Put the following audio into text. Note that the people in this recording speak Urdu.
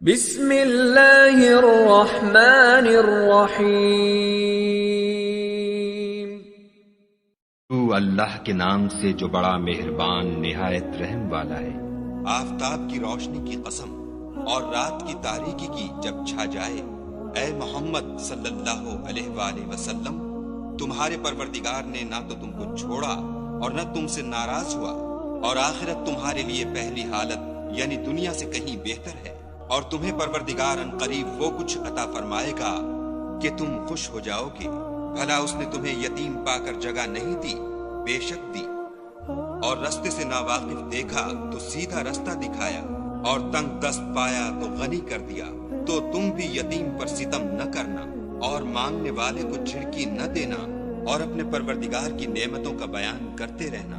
بسم اللہ الرحمن الرحیم۔ تو اللہ کے نام سے جو بڑا مہربان نہایت رحم والا ہے۔ آفتاب کی روشنی کی قسم اور رات کی تاریکی کی جب چھا جائے، اے محمد صلی اللہ علیہ وآلہ وسلم، تمہارے پروردگار نے نہ تو تم کو چھوڑا اور نہ تم سے ناراض ہوا، اور آخرت تمہارے لیے پہلی حالت یعنی دنیا سے کہیں بہتر ہے، اور تمہیں پروردگار ان قریب وہ کچھ عطا فرمائے گا کہ تم خوش ہو جاؤ گے۔ بھلا اس نے تمہیں یتیم پا کر جگہ نہیں دی؟ بے شک دی، اور رستے سے ناواقف دیکھا تو سیدھا رستہ دکھایا، اور تنگ دست پایا تو غنی کر دیا۔ تو تم بھی یتیم پر ستم نہ کرنا، اور مانگنے والے کو جھڑکی نہ دینا، اور اپنے پروردگار کی نعمتوں کا بیان کرتے رہنا۔